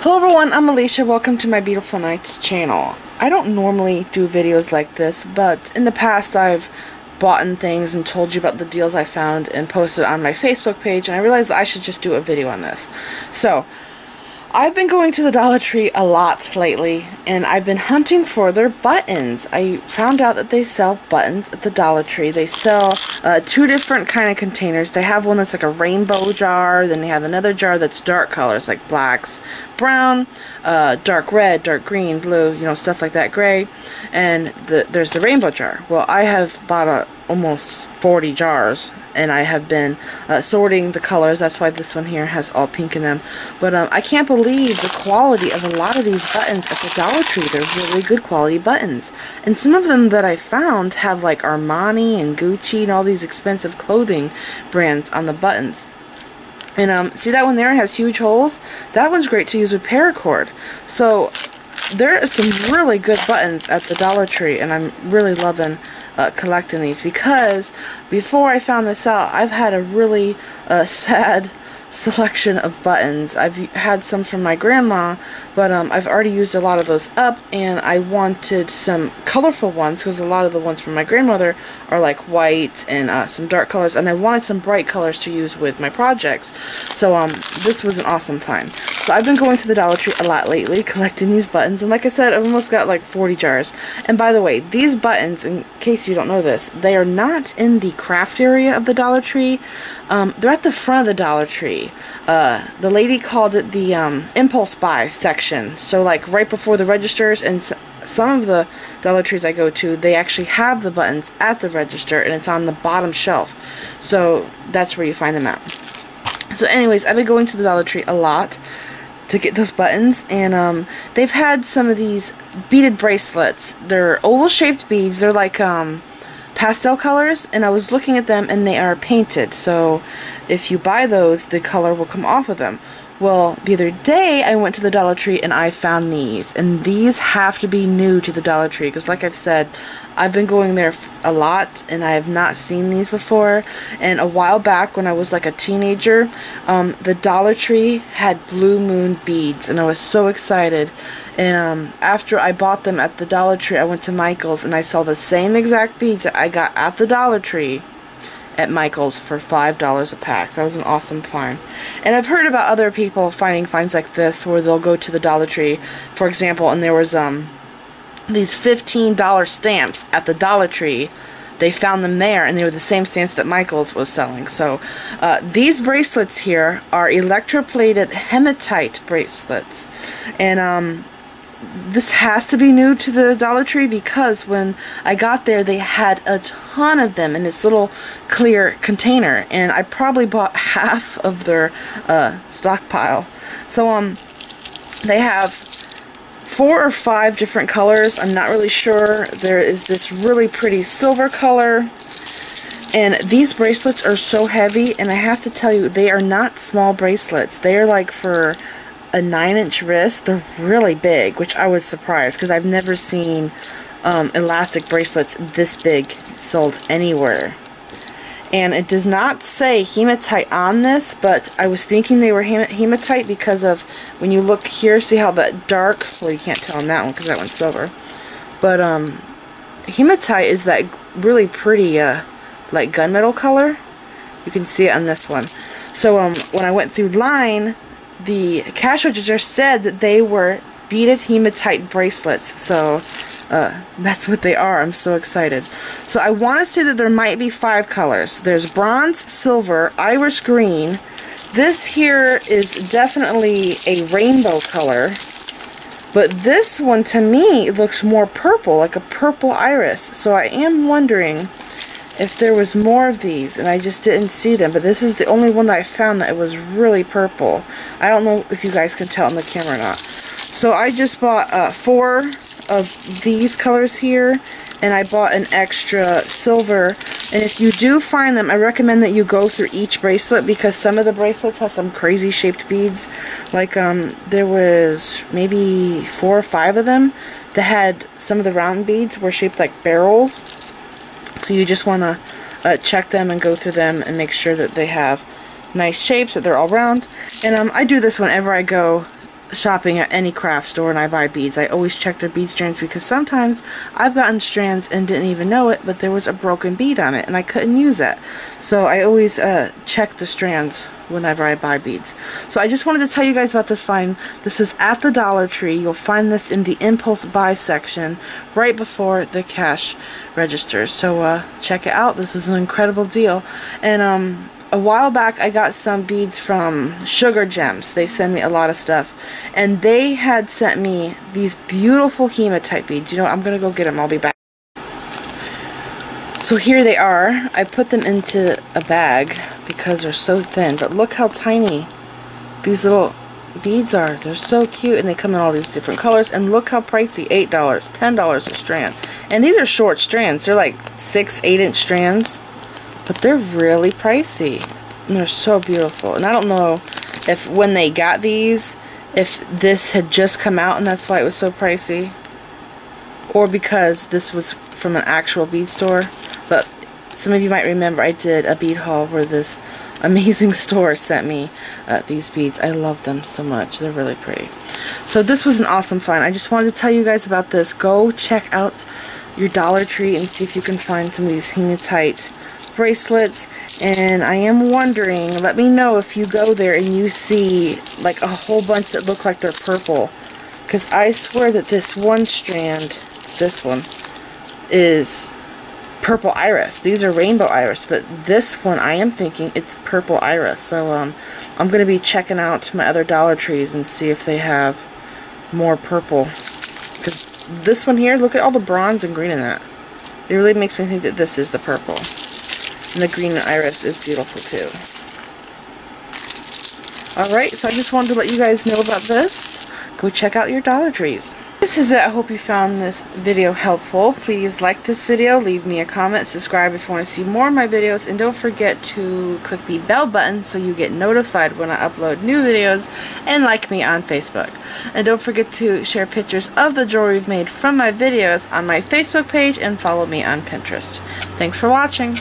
Hello everyone, I'm Alicia. Welcome to my Beautiful Nights channel. I don't normally do videos like this, but in the past I've bought things and told you about the deals I found and posted on my Facebook page, and I realized I should just do a video on this. So, I've been going to the Dollar Tree a lot lately, and I've been hunting for their buttons. I found out that they sell buttons at the Dollar Tree. They sell two different kind of containers. They have one that's like a rainbow jar, then they have another jar that's dark colors like blacks, brown, dark red, dark green, blue, you know, stuff like that, gray, and there's the rainbow jar. Well, I have bought almost 40 jars, and I have been sorting the colors. That's why this one here has all pink in them. But I can't believe the quality of a lot of these buttons at the Dollar Tree. They're really good quality buttons. And some of them that I found have like Armani and Gucci and all these expensive clothing brands on the buttons. And see that one there has huge holes? That one's great to use with paracord. So there are some really good buttons at the Dollar Tree, and I'm really loving collecting these, because before I found this out, I've had a really sad selection of buttons. I've had some from my grandma, but I've already used a lot of those up, and I wanted some colorful ones because a lot of the ones from my grandmother are like white and some dark colors, and I wanted some bright colors to use with my projects. So this was an awesome time. So I've been going to the Dollar Tree a lot lately, collecting these buttons, and like I said, I've almost got like 40 jars. And by the way, these buttons, in case you don't know this, they are not in the craft area of the Dollar Tree. They're at the front of the Dollar Tree. The lady called it the impulse buy section. So like right before the registers, and some of the Dollar Trees I go to, they actually have the buttons at the register, and it's on the bottom shelf. So that's where you find them at. So anyways, I've been going to the Dollar Tree a lot to get those buttons, and they've had some of these beaded bracelets. They're oval shaped beads. They're like pastel colors, and I was looking at them, and they are painted, so if you buy those, the color will come off of them. Well, the other day I went to the Dollar Tree and I found these, and these have to be new to the Dollar Tree, because like I've said, I've been going there a lot and I have not seen these before. And a while back when I was like a teenager, the Dollar Tree had blue moon beads, and I was so excited. And after I bought them at the Dollar Tree, I went to Michael's and I saw the same exact beads that I got at the Dollar Tree at Michael's for $5 a pack. That was an awesome find. And I've heard about other people finding finds like this where they'll go to the Dollar Tree, for example, and there was these $15 stamps at the Dollar Tree. They found them there, and they were the same stamps that Michael's was selling. So these bracelets here are electroplated hematite bracelets, and this has to be new to the Dollar Tree, because when I got there they had a ton of them in this little clear container, and I probably bought half of their stockpile. So they have 4 or 5 different colors. I'm not really sure. There is this really pretty silver color, and these bracelets are so heavy, and I have to tell you, they are not small bracelets. They are like for a 9-inch wrist. They're really big, which I was surprised, because I've never seen elastic bracelets this big sold anywhere. And it does not say hematite on this, but I was thinking they were hematite because of, when you look here, see how that dark, well, you can't tell on that one because that one's silver, but hematite is that really pretty like gunmetal color. You can see it on this one. So when I went through line, the cash register said that they were beaded hematite bracelets. So that's what they are. I'm so excited. So I want to say that there might be 5 colors. There's bronze, silver, iris green. This here is definitely a rainbow color, but this one to me looks more purple, like a purple iris. So I am wondering if there was more of these and I just didn't see them, but this is the only one that I found that it was really purple. I don't know if you guys can tell on the camera or not. So I just bought 4 of these colors here, and I bought an extra silver. And if you do find them, I recommend that you go through each bracelet, because some of the bracelets have some crazy shaped beads. Like there was maybe 4 or 5 of them that had, some of the round beads were shaped like barrels. So you just want to check them and go through them and make sure that they have nice shapes, that they're all round. And I do this whenever I go shopping at any craft store and I buy beads, I always check their bead strands, because sometimes I've gotten strands and didn't even know it, but there was a broken bead on it and I couldn't use it. So I always check the strands whenever I buy beads. So I just wanted to tell you guys about this find. This is at the Dollar Tree. You'll find this in the impulse buy section right before the cash register. So check it out. This is an incredible deal. And a while back I got some beads from Sugar Gems. They send me a lot of stuff, and they had sent me these beautiful hematite beads. You know, I'm gonna go get them. I'll be back. So here they are. I put them into a bag because they're so thin, but look how tiny these little beads are. They're so cute, and they come in all these different colors, and look how pricey. $8, $10 a strand. And these are short strands. They're like 6-8 inch strands, but they're really pricey, and they're so beautiful. And I don't know if when they got these, if this had just come out and that's why it was so pricey, or because this was from an actual bead store. But some of you might remember I did a bead haul where this amazing store sent me these beads. I love them so much. They're really pretty. So this was an awesome find. I just wanted to tell you guys about this. Go check out your Dollar Tree and see if you can find some of these hematite bracelets. And I am wondering, let me know if you go there and you see like a whole bunch that look like they're purple, because I swear that this one strand, this one, is purple iris. These are rainbow iris, but this one I am thinking it's purple iris. So I'm going to be checking out my other Dollar Trees and see if they have more purple, because this one here, look at all the bronze and green in that. It really makes me think that this is the purple. And the green iris is beautiful too. Alright, so I just wanted to let you guys know about this. Go check out your Dollar Trees. This is it. I hope you found this video helpful. Please like this video, leave me a comment, subscribe if you want to see more of my videos, and don't forget to click the bell button so you get notified when I upload new videos, and like me on Facebook. And don't forget to share pictures of the jewelry we've made from my videos on my Facebook page, and follow me on Pinterest. Thanks for watching.